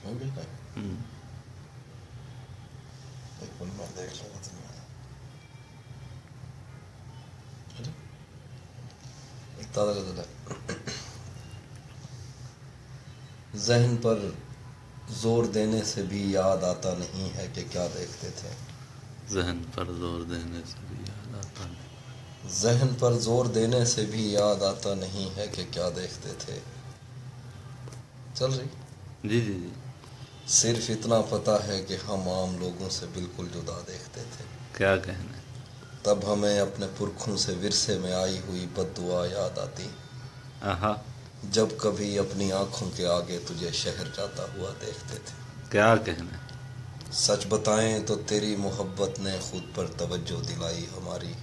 ہو گیا ٹائم؟ ہوں۔ ایک منٹ میں دیکھ لیتا تھا ذہن پر زور دینے سے بھی یاد آتا نہیں ہے کہ کیا دیکھتے تھے۔ ذہن پر زور دینے سے بھی یاد آتا نہیں۔ ذہن پر زور دینے سے بھی یاد آتا نہیں ہے کہ کیا دیکھتے تھے۔ چل رہی؟ جی جی جی۔ صرف اتنا پتہ ہے کہ ہم عام لوگوں سے بالکل جدا دیکھتے تھے۔ کیا کہنے۔ تب ہمیں اپنے پرکھوں سے ورثے میں آئی ہوئی بد دعا یاد آتی، آہا۔ جب کبھی اپنی آنکھوں کے آگے تجھے شہر جاتا ہوا دیکھتے تھے۔ کیا کہنے۔ سچ بتائیں تو تیری محبت نے خود پر توجہ دلائی ہماری۔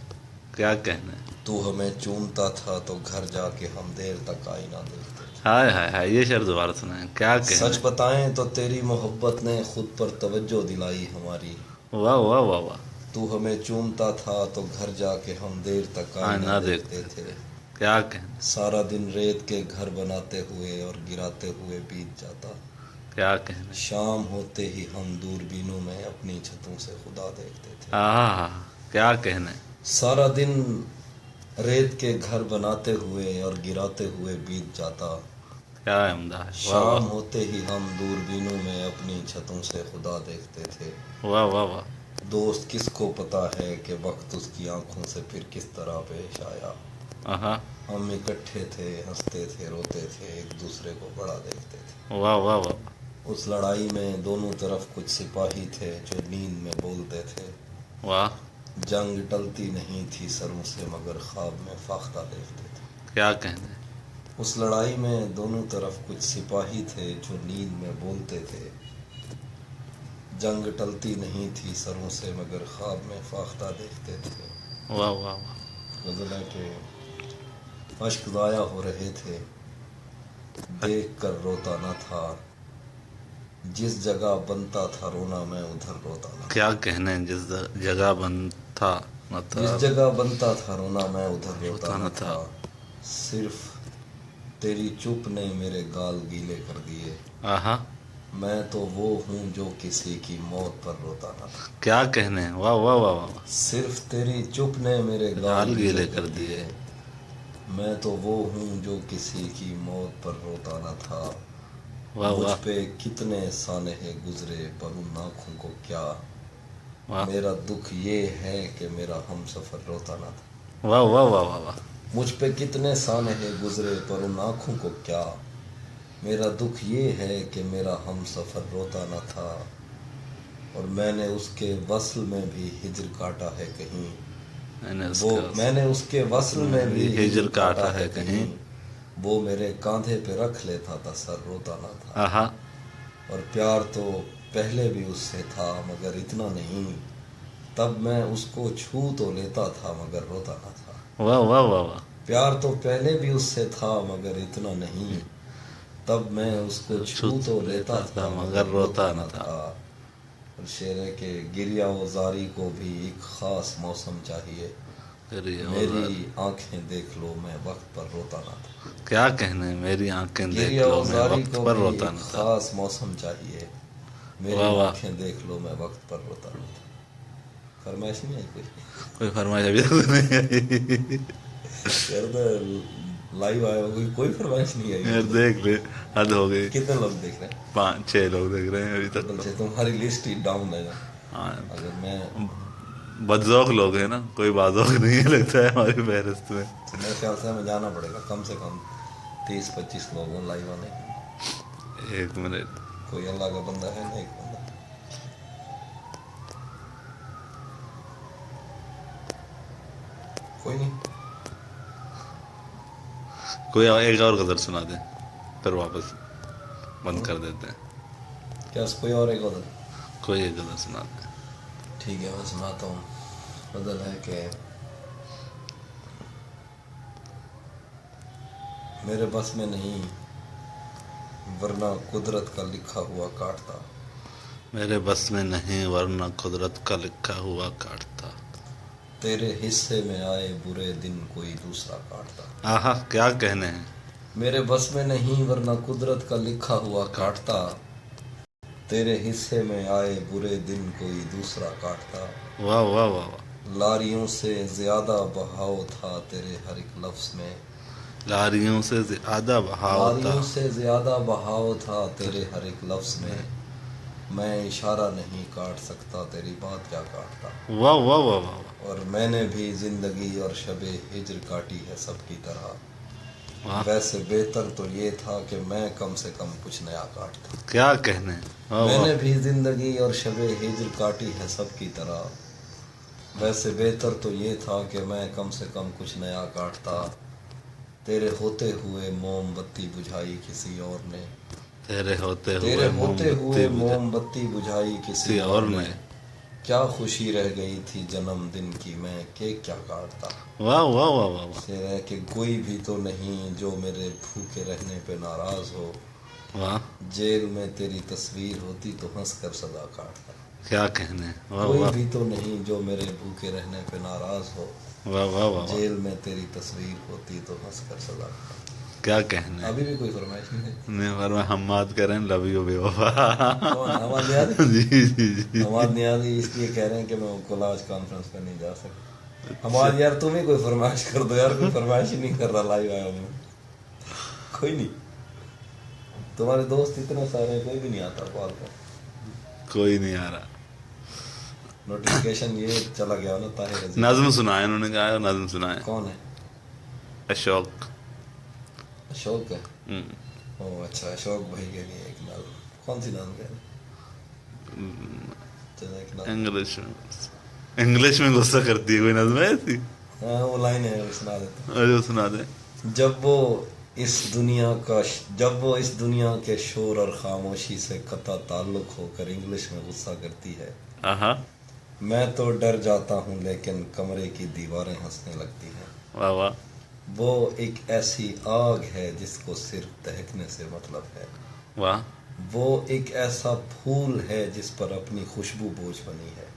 کیا کہنے۔ تو ہمیں چومتا تھا تو گھر جا کے ہم دیر تک آئینہ دیکھتے تھے۔ ہائے ہائے ہائے، یہ شعر دوبارہ سنائیں۔ کیا کہنے۔ سچ بتائیں تو تیری محبت نے خود پر توجہ دلائی ہماری۔ واہ واہ واہ واہ۔ تو ہمیں چومتا تھا تو گھر جا کے ہم دیر تک آئینہ دیکھتے تھے۔ کیا کہنے۔ سارا دن ریت کے گھر بناتے ہوئے اور گراتے ہوئے بیت جاتا، کیا کہنے۔ شام ہوتے ہی ہم دوربینوں میں اپنی چھتوں سے خدا دیکھتے تھے۔ آہا۔ کیا کہنے۔ سارا دن ریت کے گھر بناتے ہوئے اور گراتے ہوئے بیت جاتا، کیا عمدہ ہے۔ واہ شام واہ ہوتے ہی ہم دوربینوں میں اپنی چھتوں سے خدا دیکھتے تھے۔ واہ واہ واہ۔ دوست کس کو پتا ہے کہ وقت اس کی آنکھوں سے پھر کس طرح پیش آیا۔ آہا۔ ہم اکٹھے تھے، ہنستے تھے، روتے تھے، ایک دوسرے کو بڑا دیکھتے تھے۔ واہ واہ واہ۔ اس لڑائی میں دونوں طرف کچھ سپاہی تھے جو نیند میں بولتے تھے۔ واہ۔ جنگ ٹلتی نہیں تھی سروں سے مگر خواب میں فاختہ دیکھتے تھے۔ کیا کہنے۔ اس لڑائی میں دونوں طرف کچھ سپاہی تھے جو نیند میں بولتے تھے۔ جنگ ٹلتی نہیں تھی سروں سے مگر خواب میں فاختہ دیکھتے تھے۔ واہ واہ واہ۔ غزل ہے کہ اشک ضائع ہو رہے تھے، دیکھ کر روتا نہ تھا، جس جگہ بنتا تھا رونا میں ادھر روتا نہ تھا۔ کیا کہنے۔ جس جگہ بنتا نہ تھا۔ جس جگہ بنتا تھا رونا میں ادھر روتا نہ تھا، صرف تیری چپ نے میرے گال گیلے کر دیے، آہا۔ میں تو وہ ہوں جو کسی کی موت پر روتا نہ تھا۔ کیا کہنے۔ واہ واہ واہ واہ۔ صرف تیری چپ نے میرے گال گیلے کر دیے، میں تو وہ ہوں جو کسی کی موت پر روتا نہ تھا۔ واہ مجھ واہ پہ کتنے سانحے گزرے پر ان آنکھوں کو کیا، واہ میرا دکھ یہ ہے کہ میرا ہم سفر روتا نہ تھا۔ واہ واہ واہ واہ واہ۔ مجھ پہ کتنے سانحے گزرے پر ان آنکھوں کو کیا، میرا دکھ یہ ہے کہ میرا ہم سفر روتا نہ تھا، اور میں نے اس کے وصل میں بھی ہجر کاٹا ہے کہیں، میں نے اس کے وصل میں بھی ہجر کاٹا ہے کہیں، وہ میرے کاندھے پہ رکھ لیتا تھا سر روتا نہ تھا۔ آہا۔ اور پیار تو پہلے بھی اس سے تھا مگر اتنا نہیں، تب میں اس کو چھو تو لیتا تھا مگر روتا نہ تھا۔ واہ واہ واہ واہ۔ پیار تو پہلے بھی اس سے تھا مگر اتنا نہیں، تب میں اس کو چھو تو لیتا تھا مگر روتا نہ تھا۔ اور شعر ہے کہ گریہ و زاری کو بھی ایک خاص موسم چاہیے، میری آنکھیں دیکھ لو میں وقت پر روتا نہ تھا۔ کیا کہنے۔ میری آنکھیں دیکھ گریہ لو و میں زاری وقت کو پر بھی روتا ایک نہ تھا۔ خاص موسم چاہیے، میری واہ واہ۔ آنکھیں دیکھ لو میں وقت پر روتا نہ تھا۔ فرمائش نہیں آئی کوئی؟ کوئی فرمائش ابھی تک نہیں آئی۔ یار تو لائیو آیا کوئی فرمائش نہیں یار آئی؟ دیکھ لے، حد ہو گئی۔ کتنے لوگ دیکھ رہے ہیں؟ 5-6 لوگ دیکھ رہے ہیں ابھی تک تو۔ تمہاری لسٹ ہی ڈاؤن ہے نا۔ ہاں، اگر میں بدذوق لوگ ہیں نا، کوئی بازوق نہیں ہے لگتا ہے ہماری فہرست میں۔ میرے خیال سے ہمیں جانا پڑے گا کم سے کم 30-25 لوگوں لائیو آنے۔ ایک منٹ۔ کوئی اللہ کا بندہ ہے نا، ایک بندہ کوئی نہیں؟ کوئی ایک اور غزل سنا دیں پھر واپس بند کر دیتے ہیں۔ کیا کوئی اور ایک غزل؟ کوئی ایک غزل سنا دیں۔ ٹھیک ہے میں سناتا ہوں۔ غزل ہے کہ میرے بس میں نہیں ورنہ قدرت کا لکھا ہوا کاٹتا، میرے بس میں نہیں ورنہ قدرت کا لکھا ہوا کاٹتا، تیرے حصے میں آئے برے دن کوئی دوسرا کاٹتا۔ آہا۔ کیا کہنے ہیں۔ میرے بس میں نہیں ورنہ قدرت کا لکھا ہوا کاٹتا، تیرے حصے میں آئے برے دن کوئی دوسرا کاٹتا، واہ واہ واہ واہ، لاریوں سے زیادہ بہاؤ تھا تیرے ہر ایک لفظ میں، لاریوں سے زیادہ بہاؤ تھا، لاریوں سے زیادہ بہاؤ تھا تیرے ہر ایک لفظ میں اشارہ نہیں کاٹ سکتا تیری بات کیا کاٹتا، واہ واہ واہ واہ اور میں نے بھی زندگی اور شب ہجر کاٹی ہے سب کی طرح، واہ، ویسے بہتر تو یہ تھا کہ میں کم سے کم کچھ نیا کاٹتا، کیا کہنے، واہ میں واہ، نے بھی زندگی اور شب ہجر کاٹی ہے سب کی طرح، ویسے بہتر تو یہ تھا کہ میں کم سے کم کچھ نیا کاٹتا، تیرے ہوتے ہوئے موم بتی بجھائی کسی اور نے، تیرے ہوتے تیرے ہوئے موم ہوتے ہوئے بتی بجھا موم بتی بجھائی کسی اور نے، کیا خوشی رہ گئی تھی جنم دن کی میں کیک کیا کاٹتا، واہ واہ واہ واہ واہ، شعر ہے کہ کوئی بھی تو نہیں جو میرے بھوکے رہنے پہ ناراض ہو، واہ، جیل میں تیری تصویر ہوتی تو ہنس کر سزا کاٹتا، کیا کہنے، واہ کوئی واہ بھی تو نہیں جو میرے بھوکے رہنے پہ ناراض ہو، واہ واہ واہ واہ، جیل میں تیری تصویر ہوتی تو ہنس کر سزا کاٹتا۔ کیا کہنے، ابھی بھی کوئی فرمائش نہیں ہے؟ نہیں پر میں حماد کریں لو یو بے وفا، کون ہے حماد نیازی؟ جی جی جی، حماد نیازی اس لیے کہہ رہے ہیں کہ میں کولاج کانفرنس پہ نہیں جا سکتا۔ حماد یار تم ہی کوئی فرمائش کر دو یار، کوئی فرمائش ہی نہیں کر رہا لائیو آیا ہوں میں، کوئی نہیں، تمہارے دوست اتنے سارے ہیں کوئی بھی نہیں آتا کال پر، کوئی نہیں آ رہا، نوٹیفیکیشن یہ چلا گیا نا طاہر عزیز۔ نظم سنائے، انہوں نے کہا نظم سنائے، کون ہے؟ اشوک، اشوک ہے؟ او اچھا، اشوک بھائی کے لیے ایک نظم، کون سی نظم کہہ رہے ہیں؟ چلو ایک نظم، انگلش میں غصہ کرتی ہے کوئی نظم ہے ایسی؟ ہاں وہ لائن ہے وہ سنا دیتا ہوں۔ ارے سنا دیں، جب وہ اس دنیا کے شور اور خاموشی سے قطع تعلق ہو کر انگلش میں غصہ کرتی ہے، آہا، میں تو ڈر جاتا ہوں لیکن کمرے کی دیواریں ہنسنے لگتی ہیں، واہ واہ، وہ ایک ایسی آگ ہے جس کو صرف دہکنے سے مطلب ہے، واہ، وہ ایک ایسا پھول ہے جس پر اپنی خوشبو بوجھ بنی ہے،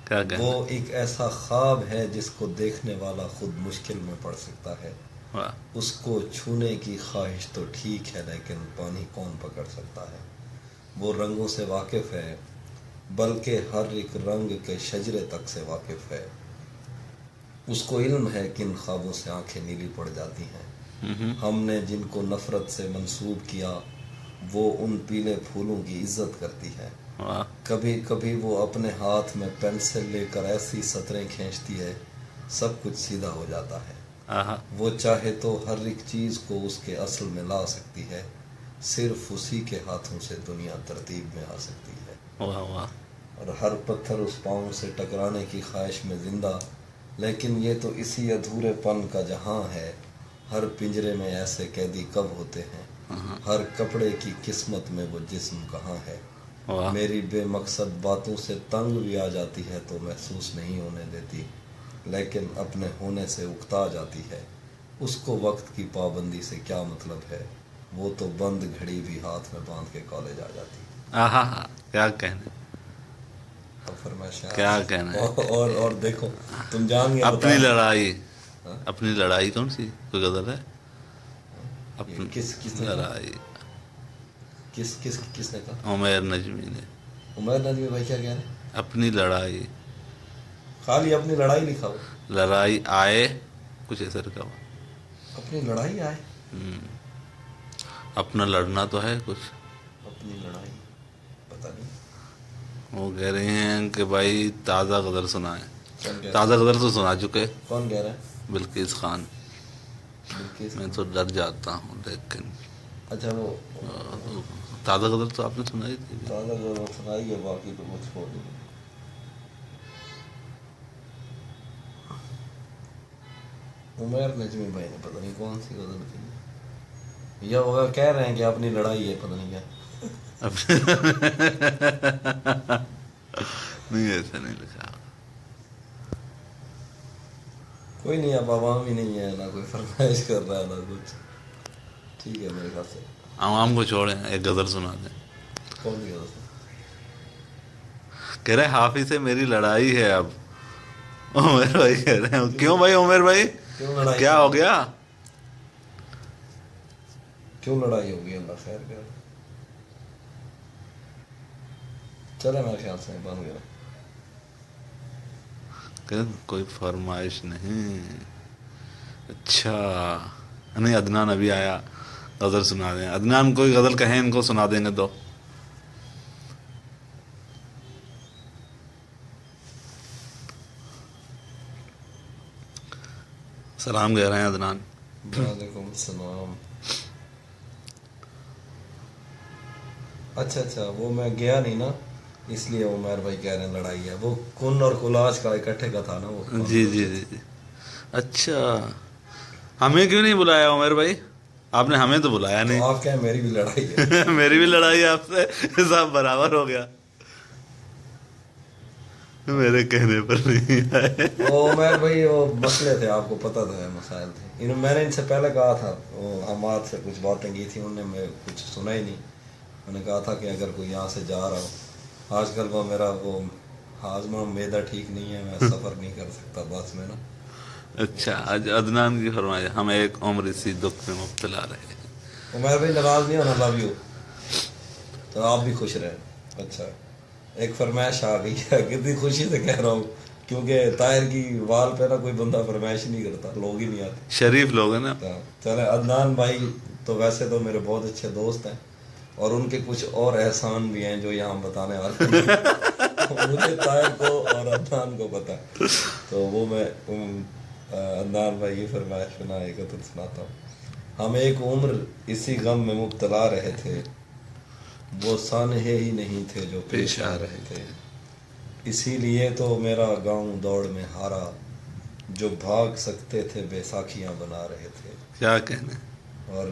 کیا کہنا، وہ ایک ایسا خواب ہے جس کو دیکھنے والا خود مشکل میں پڑ سکتا ہے، واہ، اس کو چھونے کی خواہش تو ٹھیک ہے لیکن پانی کون پکڑ سکتا ہے، وہ رنگوں سے واقف ہے بلکہ ہر ایک رنگ کے شجرے تک سے واقف ہے، اس کو علم ہے کن خوابوں سے آنکھیں نیلی پڑ جاتی ہیں، ہم نے جن کو نفرت سے منسوب کیا وہ ان پیلے پھولوں کی عزت کرتی ہے، واہ، کبھی کبھی وہ اپنے ہاتھ میں پینسل لے کر ایسی سطریں کھینچتی ہے سب کچھ سیدھا ہو جاتا ہے، آہا، وہ چاہے تو ہر ایک چیز کو اس کے اصل میں لا سکتی ہے، صرف اسی کے ہاتھوں سے دنیا ترتیب میں آ سکتی ہے، واہ واہ، اور ہر پتھر اس پاؤں سے ٹکرانے کی خواہش میں زندہ، لیکن یہ تو اسی ادھورے پن کا جہاں ہے، ہر پنجرے میں ایسے قیدی کب ہوتے ہیں، ہر کپڑے کی قسمت میں وہ جسم کہاں ہے، واہ، میری بے مقصد باتوں سے تنگ بھی آ جاتی ہے تو محسوس نہیں ہونے دیتی، لیکن اپنے ہونے سے اکتا جاتی ہے، اس کو وقت کی پابندی سے کیا مطلب ہے، وہ تو بند گھڑی بھی ہاتھ میں باندھ کے کالج آ جاتی ہے۔ آہا، کیا کہنے، اب فرمائش ہے کیا کہنا ہے، اور دیکھو تم جان گے اپنی بتا، لڑائی، ہاں؟ اپنی لڑائی کون سی کوئی غزل ہے، یہ اپنی کس نے کہا؟ لڑائی، کس نے کہا؟ عمیر نجمی نے، عمیر ندوی بھائی کیا کہہ رہے ہیں؟ اپنی لڑائی، خالی اپنی لڑائی لکھا ہو، لڑائی آئے، کچھ ایسا لکھا ہوا، اپنی لڑائی آئے، اپنا لڑنا تو ہے کچھ، اپنی لڑائی پتہ نہیں وہ کہہ رہے ہیں کہ بھائی تازہ غزل سنائیں، کون کہہ رہا تازہ ہے؟ غزل تو سنا چکے، کون کہہ رہا ہے؟ بلقیس خان، بلقیس میں خان؟ تو ڈر جاتا ہوں لیکن اچھا وہ تازہ غزل تو آپ نے سنائی تھی، تازہ جو سنائی ہے باقی تو مجھ چھوڑ دیں۔ عمیر نجمی بھائی نے پتہ نہیں کون سی غزل کی، یا وہ کہہ رہے ہیں کہ اپنی لڑائی ہے پتہ نہیں کیا، نہیں ایسا نہیں لکھا، کوئی نہیں، اب عوام ہی نہیں ہے، نہ کوئی فرمائش کر رہا ہے نہ کچھ، ٹھیک ہے میرے خیال سے۔ عوام کو چھوڑیں، ایک غزل سنا دیں، کون سی غزل؟ کہہ رہے حافظ سے میری لڑائی ہے اب، عمر بھائی کہہ رہے ہیں کیوں بھائی عمر بھائی کیوں لڑائی کیا ہو گیا، کیوں لڑائی ہوگی؟ اللہ خیر کر، چلے میرے خیال سے بن گیا. کہ کوئی فرمائش نہیں. اچھا نہیں، عدنان ابھی آیا، غزل سنا دیں. عدنان کوئی غزل کہیں ان کو سنا دیں گے تو. سلام کہہ رہے ہیں عدنان. وعلیکم السلام. اچھا وہ میں گیا نہیں نا، اس لیے عمیر بھائی کہہ رہے ہیں لڑائی ہے. وہ کن اور کلاج کا اکٹھے کا تھا نا وہ. جی جی جی جی. اچھا ہمیں کیوں نہیں بلایا عمیر بھائی؟ آپ نے ہمیں تو بلایا تو نہیں. آپ کہیں میری بھی لڑائی ہے. میری بھی لڑائی ہے آپ سے، حساب برابر ہو گیا. میرے کہنے پر نہیں آئے. وہ عمیر بھائی وہ مسئلے تھے، آپ کو پتہ تھا مسائل تھے. میں نے ان سے پہلے کہا تھا، وہ حماد سے کچھ باتیں کی تھی، انہوں نے میں کچھ سنا ہی نہیں. میں نے کہا تھا کہ اگر کوئی یہاں سے جا رہا ہو، آج کل وہ میرا وہ ہاضمہ معدہ ٹھیک نہیں ہے، میں سفر نہیں کر سکتا بس میں نا. اچھا عدنان کی فرمائش، ہم ایک عمر اسی دکھ میں مبتلا رہے. عمیر بھائی ناراض نہیں ہونا، لو یو. تو آپ بھی خوش رہیں. اچھا ایک فرمائش آ گئی ہے، کتنی خوشی سے کہہ رہا ہوں، کیونکہ طاہر کی وال پہ نا کوئی بندہ فرمائش نہیں کرتا، لوگ ہی نہیں آتے. شریف لوگ ہیں نا. چلے عدنان بھائی تو ویسے تو میرے بہت اچھے دوست ہیں، اور ان کے کچھ اور احسان بھی ہیں جو یہاں بتانے والے ہیں. مجھے طاہر کو اور عدنان کو پتہ ہے. تو وہ میں عدنان بھائی کی فرمائش بنا ایک سناتا ہوں. ہم ایک عمر اسی غم میں مبتلا رہے تھے، وہ سانحے ہی نہیں تھے جو پیش آ رہے تھے. اسی لیے تو میرا گاؤں دوڑ میں ہارا، جو بھاگ سکتے تھے بیساکھیاں بنا رہے تھے. کیا کہنے. اور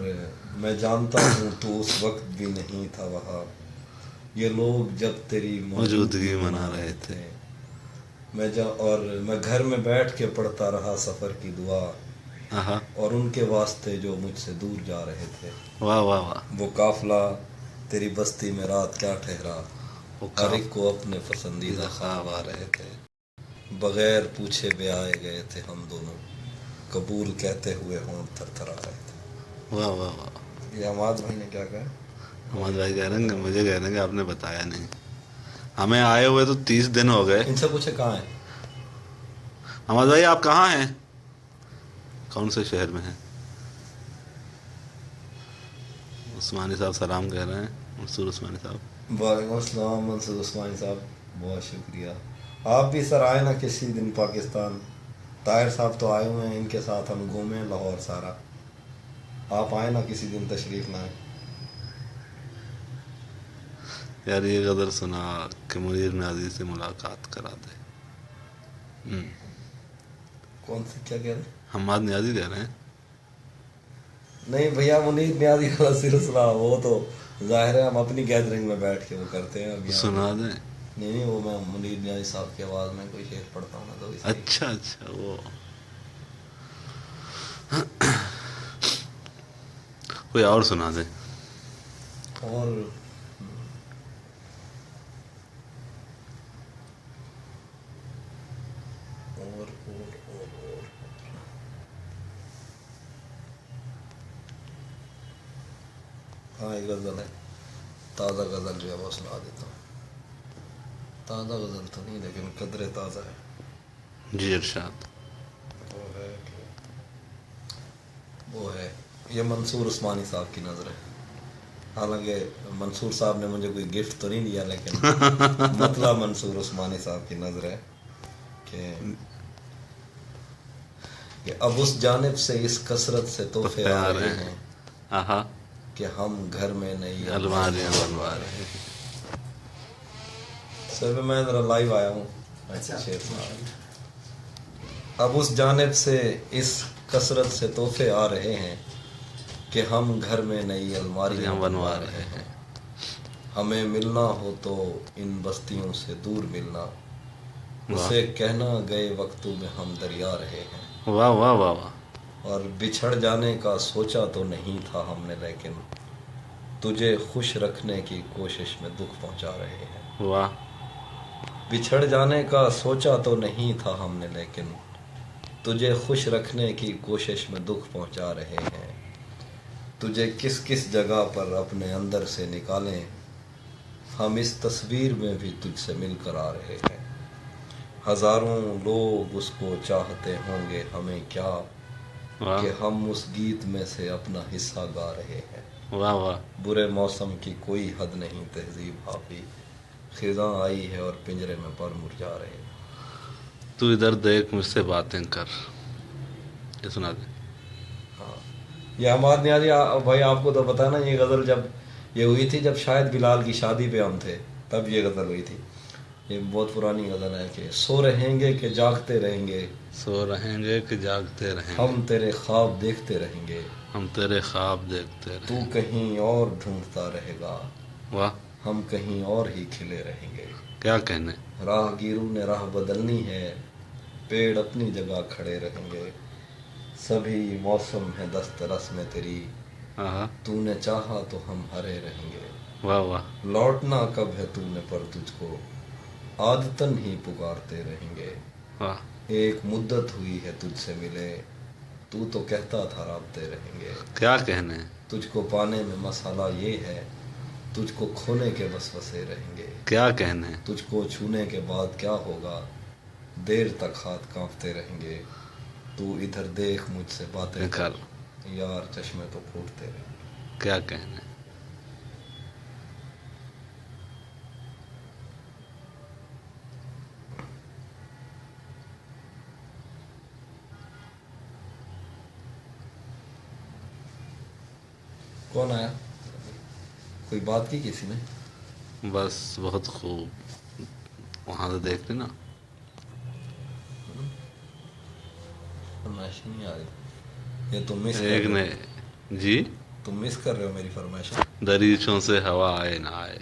میں جانتا ہوں تو اس وقت بھی نہیں تھا وہاں، یہ لوگ جب تیری موجودگی منا رہے تھے. اور میں گھر میں بیٹھ کے پڑھتا رہا سفر کی دعا، آہا اور ان کے واسطے جو مجھ سے دور جا رہے تھے. واہ واہ واہ. وہ قافلہ تیری بستی میں رات کیا ٹھہرا، وہ ہر ایک کو اپنے پسندیدہ خواب آ رہے تھے. بغیر پوچھے بے آئے گئے تھے ہم دونوں، قبول کہتے ہوئے ہونٹ تھر تھر آ رہے تھے. واہ واہ واہ. یہ حماد بھائی نے کیا کہا؟ حماد بھائی کہہ رہے ہیں، مجھے کہہ رہے ہیں کہ آپ نے بتایا نہیں. ہمیں آئے ہوئے تو 30 دن ہو گئے. ان سے پوچھے کہاں ہیں. حماد بھائی آپ کہاں ہیں؟ کون سے شہر میں ہیں؟ عثمانی صاحب سلام کہہ رہے ہیں. منصور عثمانی صاحب. وعلیکم السلام منصور عثمانی صاحب، بہت شکریہ. آپ بھی سر آئے نا کسی دن پاکستان. طاہر صاحب تو آئے ہوئے ہیں، ان کے ساتھ ہم گھومیں لاہور سارا. آپ آئے نا کسی دن، تشریف لائیں. یار یہ غزل سنا کہ منیر نیازی سے ملاقات کرا دے. کون سے کیا کہہ رہے ہیں؟ حماد نیازی کہہ رہے ہیں. نہیں بھیا، منیر نیازی والا سلسلہ وہ تو ظاہر ہے ہم اپنی گیدرنگ میں بیٹھ کے وہ کرتے ہیں. اب سنا دیں. نہیں وہ میں منیر نیازی صاحب کی آواز میں کوئی شعر پڑھتا ہوں نا تو اس لیے. اچھا وہ کوئی اور سنا دیں. اور ہاں ایک غزل ہے، تازہ غزل جو ہے وہ سنا دیتا ہوں. تازہ غزل تو نہیں لیکن قدرے تازہ ہے. جی ارشاد. وہ ہے یہ منصور عثمانی صاحب کی نظر ہے. حالانکہ منصور صاحب نے مجھے کوئی گفٹ تو نہیں دیا، لیکن مطلب منصور عثمانی صاحب کی نظر ہے کہ اب اس جانب سے اس کثرت سے تحفے آ رہے ہیں آہا کہ ہم گھر میں نہیں الماریاں بنوا رہے ہیں. سر میں ذرا لائیو آیا ہوں. اب اس جانب سے اس کثرت سے تحفے آ رہے ہیں کہ ہم گھر میں نئی الماریاں بنوا رہے ہیں. ہمیں ملنا ہو تو ان بستیوں سے دور ملنا، اسے کہنا گئے وقتوں میں ہم دریا رہے ہیں. واہ واہ واہ واہ. اور بچھڑ جانے کا سوچا تو نہیں تھا ہم نے، لیکن تجھے خوش رکھنے کی کوشش میں دکھ پہنچا رہے ہیں. واہ. بچھڑ جانے کا سوچا تو نہیں تھا ہم نے، لیکن تجھے خوش رکھنے کی کوشش میں دکھ پہنچا رہے ہیں. تجھے کس کس جگہ پر اپنے اندر سے نکالیں، ہم اس تصویر میں بھی تجھ سے مل کر آ رہے ہیں، ہزاروں لوگ اس کو چاہتے ہوں گے، ہمیں کیا واہ کہ ہم اس گیت میں سے اپنا حصہ گا رہے ہیں۔ واہ واہ، برے موسم کی کوئی حد نہیں تہذیب حافی، خزاں آئی ہے اور پنجرے میں پر مرجا رہے ہیں۔ تو ادھر دیکھ مجھ سے باتیں کر، یہ سنا دے۔ ہاں، یہ حماد نیازی بھائی آپ کو تو پتا ہے نا، یہ غزل جب یہ ہوئی تھی جب شاید بلال کی شادی پہ ہم تھے، تب یہ غزل ہوئی تھی۔ یہ بہت پرانی غزل ہے کہ سو رہیں گے کہ جاگتے رہیں گے، سو رہیں گے کہ جاگتے رہیں گے، ہم تیرے خواب دیکھتے رہیں گے، ہم تیرے خواب دیکھتے تو رہیں گے۔ کہیں اور ڈھونڈتا رہے گا، واہ، ہم کہیں اور ہی کھلے رہیں گے۔ کیا کہنے۔ راہ گیروں نے راہ بدلنی ہے، پیڑ اپنی جگہ کھڑے رہیں گے، سبھی موسم ہے دسترس میں تیری، ہاں، تو نے چاہا تو ہم ہرے رہیں گے۔ واہ واہ، لوٹنا کب ہے تو نے پر تجھ کو، عادتاً ہی پکارتے رہیں گے، واہ، ایک مدت ہوئی ہے تجھ سے ملے، تو کہتا تھا رابطے رہیں گے۔ کیا کہنے۔ تجھ کو پانے میں مسئلہ یہ ہے، تجھ کو کھونے کے وسوسے رہیں گے، کیا کہنے۔ تجھ کو چھونے کے بعد کیا ہوگا، دیر تک ہاتھ کانپتے رہیں گے، تو ادھر دیکھ مجھ سے باتیں کر، یار چشمے تو پھوٹتے رہیں گے۔ کیا کہنے۔ کون آیا؟ کوئی بات کی کسی نے؟ بس بہت خوب، وہاں سے دیکھ لینا۔ فرمائش نہیں آ رہی، یہ تم مس کر ایک رہے نے ہو، جی، تم مس کر رہے ہو میری فرمائش۔ دریچوں سے ہوا آئے نہ آئے،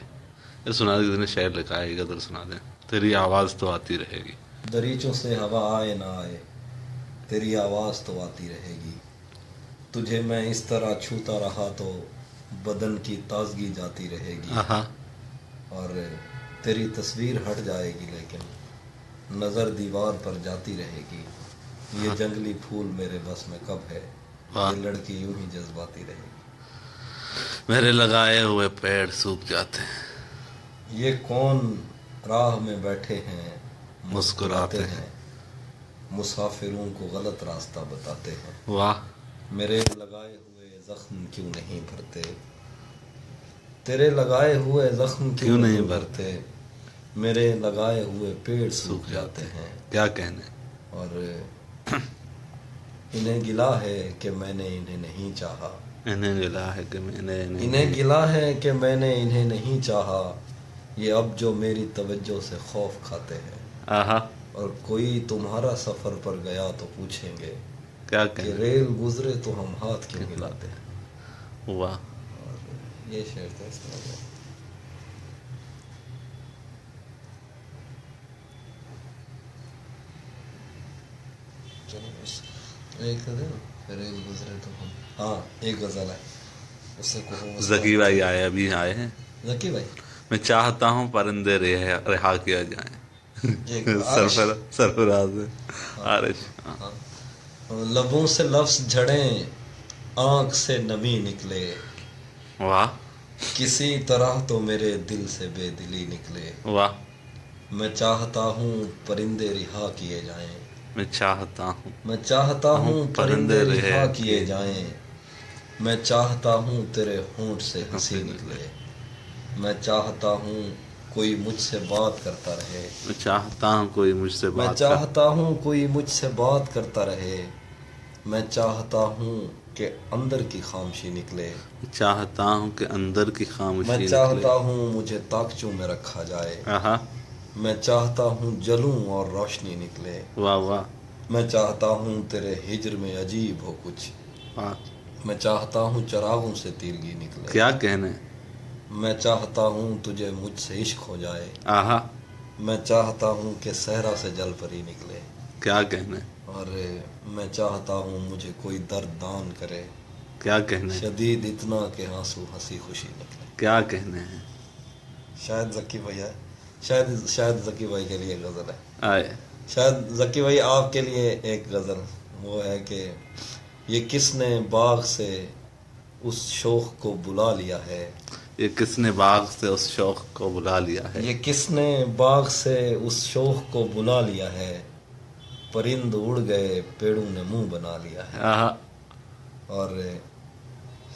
یہ سنا دے، کسی نے شعر لکھا ہے، یہ غزل سنا دیں، تیری آواز تو آتی رہے گی۔ دریچوں سے ہوا آئے نہ آئے، تیری آواز تو آتی رہے گی، تجھے میں اس طرح چھوتا رہا تو بدن کی تازگی جاتی رہے گی، آہا، اور تیری تصویر ہٹ جائے گی لیکن نظر دیوار پر جاتی رہے گی، یہ جنگلی پھول میرے بس میں کب ہے، واہ، یہ لڑکی یوں ہی جذباتی رہے گی، میرے لگائے ہوئے پیڑ سوکھ جاتے ہیں، یہ کون راہ میں بیٹھے ہیں مسکراتے ہیں، مسافروں کو غلط راستہ بتاتے ہیں، واہ، میرے لگائے ہوئے زخم کیوں نہیں بھرتے، تیرے لگائے ہوئے زخم کیوں نہیں بھرتے، میرے لگائے ہوئے پیڑ سوکھ جاتے ہیں، کیا کہنے۔ اور انہیں گلا ہے کہ میں نے انہیں نہیں چاہا، انہیں گلا ہے کہ میں نے انہیں گلا ہے کہ میں نے انہیں نہیں چاہا، یہ اب جو میری توجہ سے خوف کھاتے ہیں، آہا، اور کوئی تمہارا سفر پر گیا تو پوچھیں گے کیا کہ کہنے۔ ریل گزرے تو ہم ہاتھ کیوں ہلاتے ہیں۔ واہ، اور یہ شعر تھا اس میں۔ چلو بس ایک ہے نا، ریل گزرے تو ہم، ہاں ایک غزل ہے اس سے کہو۔ ذکی بھائی آئے، ابھی آئے ہیں۔ ذکی بھائی، میں چاہتا ہوں پرندے رہا کیا جائیں، ایک عارش، سرفراز عارش۔ ہاں، لبوں سے لفظ جھڑیں، آنکھ سے نمی نکلے، واہ کسی طرح تو میرے دل سے بے دلی نکلے، واہ، میں چاہتا ہوں پرندے رہا کیے جائیں، میں چاہتا ہوں میں چاہتا ہوں پرندے رہا کیے جائیں، میں چاہتا ہوں تیرے ہونٹ سے ہنسی نکلے، میں چاہتا ہوں کوئی مجھ سے بات کرتا رہے، میں چاہتا ہوں کوئی مجھ سے میں بات چاہتا ہوں کوئی مجھ سے بات کرتا رہے، میں چاہتا ہوں کہ اندر کی خاموشی نکلے، چاہتا ہوں کہ اندر کی خاموشی میں نکلے، چاہتا ہوں مجھے تاکچوں میں رکھا جائے، آہا، میں چاہتا ہوں جلوں اور روشنی نکلے، واہ واہ، میں چاہتا ہوں تیرے ہجر میں عجیب ہو کچھ، واہ، میں چاہتا ہوں چراغوں سے تیرگی نکلے، کیا کہنے۔ میں چاہتا ہوں تجھے مجھ سے عشق ہو جائے، آہا، میں چاہتا ہوں کہ صحرا سے جل پری نکلے، کیا کہنے، اور میں چاہتا ہوں مجھے کوئی درد دان کرے، کیا کہنے، شدید اتنا کہ آنسو ہنسی خوشی نکلے۔ کیا کہنے ہیں۔ شاید ذکی بھائی ہے، شاید ذکی بھائی کے لیے غزل ہے، آئے، شاید ذکی بھائی آپ کے لیے ایک غزل وہ ہے کہ یہ کس نے باغ سے اس شوخ کو بلا لیا ہے، یہ کس نے باغ سے اس شوق کو بلا لیا ہے. یہ کس نے باغ سے اس شوق کو بلا لیا ہے. پرند اڑ گئے پیڑوں نے منہ بنا لیا ہے. آہا. اور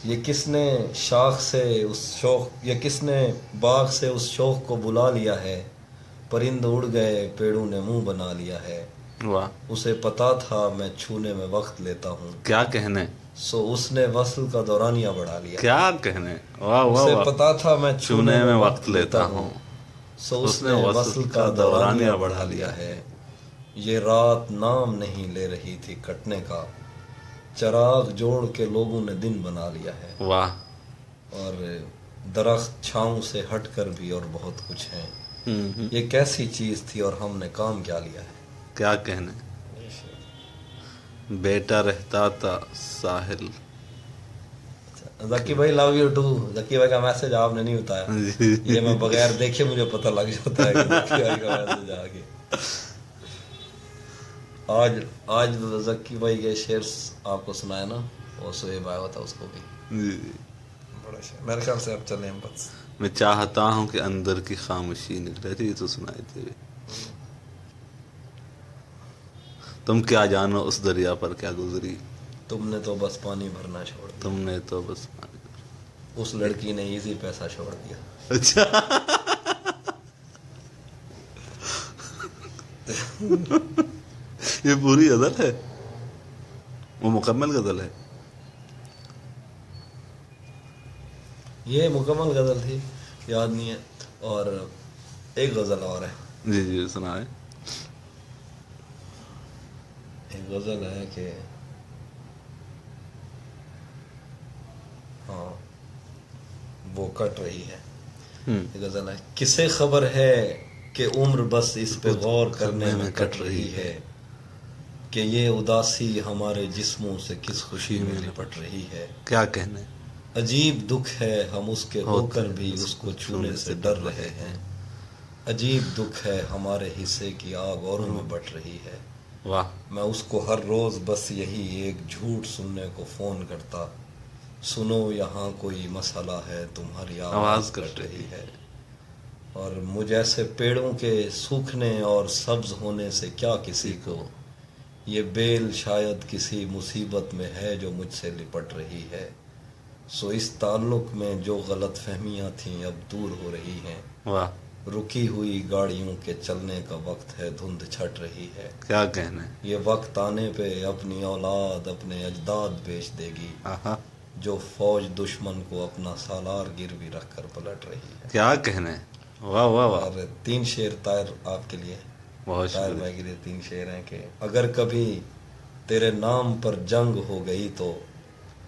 یہ کس نے شاخ سے اس شوق، یہ کس نے باغ سے اس شوق کو بلا لیا ہے. پرند اڑ گئے پیڑوں نے منہ بنا لیا ہے. واہ اسے پتا تھا میں چھونے میں وقت لیتا ہوں، کیا کہنے، سو اس نے وصل کا دورانیہ بڑھا لیا. کیا کہنے. واہ واہ اسے واہ. پتا تھا میں چھونے میں وقت لیتا ہوں، سو اس نے وصل کا دورانیہ بڑھا لیا ہے. یہ رات نام نہیں لے رہی تھی کٹنے کا، چراغ جوڑ کے لوگوں نے دن بنا لیا ہے. واہ. اور درخت چھاؤں سے ہٹ کر بھی اور بہت کچھ ہیں. یہ کیسی چیز تھی اور ہم نے کام کیا لیا ہے. کیا کہنے. بیٹا رہتا تھا ساحل. ذکی بھائی لو یو ٹو. ذکی بھائی کا میسج آپ نے نہیں بتایا، یہ میں بغیر دیکھے مجھے پتہ لگ جاتا ہے کہ ذکی بھائی کا میسج آ گیا. آج ذکی بھائی کے شعر آپ کو سنایا نا، وہ سہیب آیا ہوا تھا اس کو بھی. بڑا شعر میرے خیال سے اب چلیں ہم بس. میں چاہتا ہوں کہ اندر کی خاموشی نکلے تھی. تو سنائی تھی. تم کیا جانو اس دریا پر کیا گزری، تم نے تو بس پانی بھرنا چھوڑ دیا، تم نے تو بس پانی. اس لڑکی نے ایزی پیسہ چھوڑ دیا. اچھا. یہ پوری غزل ہے، وہ مکمل غزل ہے. یہ مکمل غزل تھی، یاد نہیں ہے. اور ایک غزل اور ہے. جی جی سنائے. ایک غزل ہے کہ ہاں وہ کٹ رہی ہے. ایک غزل ہے، کسے خبر ہے کہ عمر بس اس پہ غور کرنے میں کٹ رہی ہے، کہ یہ اداسی ہمارے جسموں سے کس خوشی میں لپٹ رہی ہے. کیا کہنے. عجیب دکھ ہے ہم اس کے ہو کر بھی اس کو چھونے سے ڈر رہے ہیں. عجیب دکھ ہے ہمارے حصے کی آگ اوروں میں بٹ رہی ہے. واہ. میں اس کو ہر روز بس یہی ایک جھوٹ سننے کو فون کرتا، سنو یہاں کوئی مسئلہ ہے تمہاری آواز کٹ رہی ہے. اور مجھ ایسے پیڑوں کے سوکھنے اور سبز ہونے سے کیا کسی کو، یہ بیل شاید کسی مصیبت میں ہے جو مجھ سے لپٹ رہی ہے. سو اس تعلق میں جو غلط فہمیاں تھیں اب دور ہو رہی ہیں. واہ. رکی ہوئی گاڑیوں کے چلنے کا وقت ہے، دھند چھٹ رہی ہے. کیا کہنے. یہ وقت آنے پہ اپنی اولاد اپنے اجداد بیچ دے گی، آہا. جو فوج دشمن کو اپنا سالار گروی رکھ کر پلٹ رہی ہے. کیا کہنے. واہ واہ واہ. اور 3 شعر طاہر آپ کے لیے، بہت طاہر شکریہ. بھائی کے لیے 3 شعر ہیں کہ اگر کبھی تیرے نام پر جنگ ہو گئی تو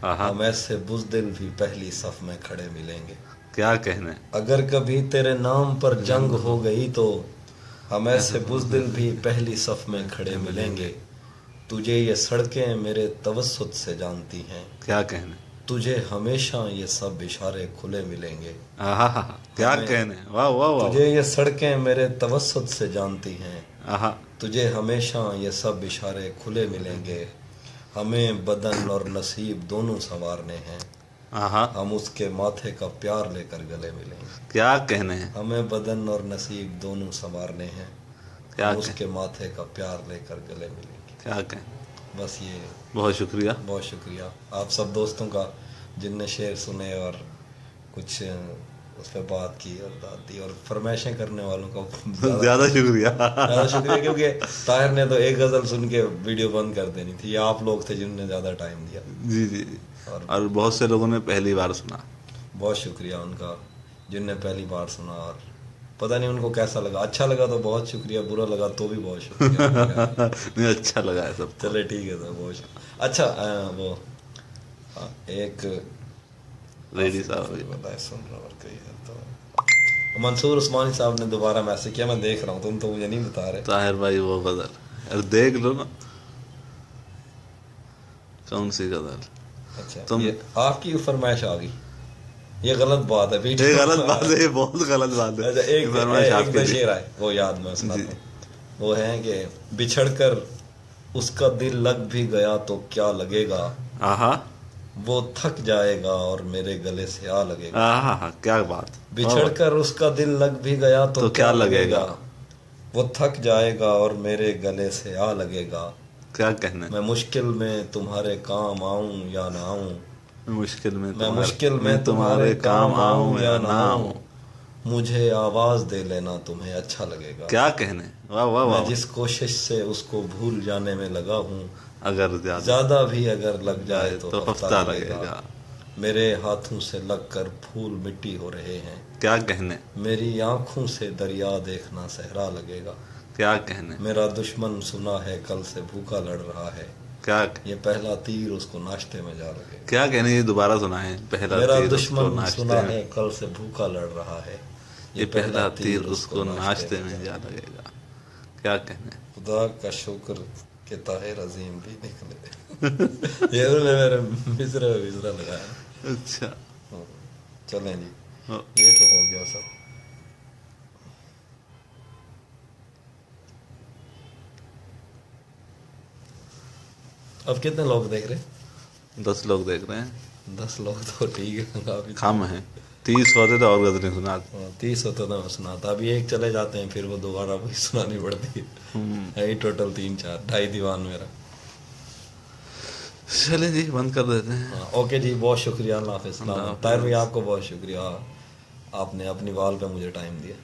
آہا. ہم ایسے بزدل بھی پہلی صف میں کھڑے ملیں گے. کیا کہنے. اگر کبھی تیرے نام پر جنگ ہو گئی تو ہم ایسے بزدل بھی پہلی صف میں کھڑے ملیں گے. تجھے یہ سڑکیں میرے توسط سے جانتی ہیں، کیا کہنے. تجھے ہمیشہ یہ سب اشارے کھلے ملیں گے. آہا. کیا کہنے. واہ واہ واہ. تجھے یہ سڑکیں میرے توسط سے جانتی ہیں، آہا. تجھے ہمیشہ یہ سب اشارے کھلے ملیں گے. ہمیں بدن اور نصیب دونوں سنوارنے ہیں، آہا. ہم اس کے ماتھے کا پیار لے کر گلے ملیں گے. کیا کہنے. ہمیں بدن اور نصیب دونوں سنوارنے ہیں، کیا ہم اس کہنے. کے ماتھے کا پیار لے کر گلے ملیں گے. کیا کہنے. بس یہ. بہت شکریہ. بہت شکریہ آپ سب دوستوں کا جن نے شعر سنے اور کچھ اس پہ بات کی اور داد دی، اور فرمائشیں کرنے والوں کا زیادہ شکریہ. زیادہ شکریہ، کیونکہ طاہر نے تو ایک غزل سن کے ویڈیو بند کر دینی تھی. یہ آپ لوگ تھے جنہوں نے زیادہ ٹائم دیا. جی جی جی. اور بہت سے لوگوں نے پہلی بار سنا. بہت شکریہ ان کا جن نے پہلی بار سنا، اور پتہ نہیں ان کو کیسا لگا. اچھا لگا تو بہت شکریہ، برا لگا تو بھی بہت شکریہ. نہیں اچھا لگا ہے سب. چلے ٹھیک ہے سر، بہت شکریہ. اچھا وہ ایک ریڈی صاحب سن رہا اور کئی ہے تو منصور عثمانی صاحب نے دوبارہ میسج کیا، میں دیکھ رہا ہوں، تم تو مجھے نہیں بتا رہے. طاہر بھائی وہ غزل ارے دیکھ لو نا کون سی غزل. اچھا تم آپ کی فرمائش آ گئی، یہ غلط بات ہے. یہ غلط بات ہے، یہ بہت غلط بات ہے. ایک دو شعر آئے وہ یاد میں سناتا ہوں. وہ ہے کہ بچھڑ کر اس کا دل لگ بھی گیا تو کیا لگے گا، آہا. وہ تھک جائے گا اور میرے گلے سے آ لگے گا. ہاں کیا بات. بچھڑ کر اس کا دل لگ بھی گیا تو کیا لگے گا. وہ تھک جائے گا اور میرے گلے سے آ لگے گا. کیا کہنے. میں مشکل میں تمہارے کام آؤں یا نہ آؤں. مشکل میں تمہارے کام آؤں یا نہ آؤں. مجھے آواز دے لینا تمہیں اچھا لگے گا. کیا کہنے. واہ واہ میں واہ. جس کوشش سے اس کو بھول جانے میں لگا ہوں، اگر زیادہ بھی اگر لگ جائے تو ہفتہ لگے گا. میرے ہاتھوں سے لگ کر پھول مٹی ہو رہے ہیں. کیا کہنے. میری آنکھوں سے دریا دیکھنا صحرا لگے گا. کیا کہنے. میرا دشمن سنا ہے کل سے بھوکا لڑ رہا ہے. کیا یہ پہلا تیر اس کو ناشتے میں جا لگے گا. کیا کہنے. یہ دوبارہ سنا ہے. پہلا میرا تیر دشمن سنا ہے کل سے بھوکا لڑ رہا ہے. یہ پہلا تیر اس کو ناشتے میں جا لگے گا. کیا کہنے. خدا کا شکر کہ طاہر عظیم بھی نکلے. یہ انہوں نے میرے مصرع لگایا. اچھا چلیں جی، یہ تو ہو گیا سب. اب کتنے لوگ دیکھ رہے ہیں؟ 10 لوگ دیکھ رہے ہیں. 10 لوگ تو ٹھیک ہے، کافی کم ہیں. 30 ہوتے تو اور غزلیں سنا. 30 ہوتا تھا میں سناتا. ابھی ایک چلے جاتے ہیں پھر وہ دوبارہ وہی سنانی پڑتی ہے. ہی ٹوٹل 3-4 2.5 دیوان میرا. چلیں جی بند کر دیتے ہیں. اوکے جی، بہت شکریہ. اللہ حافظ. طاہر بھائی آپ کو بہت شکریہ، آپ نے اپنی وال پہ مجھے ٹائم دیا.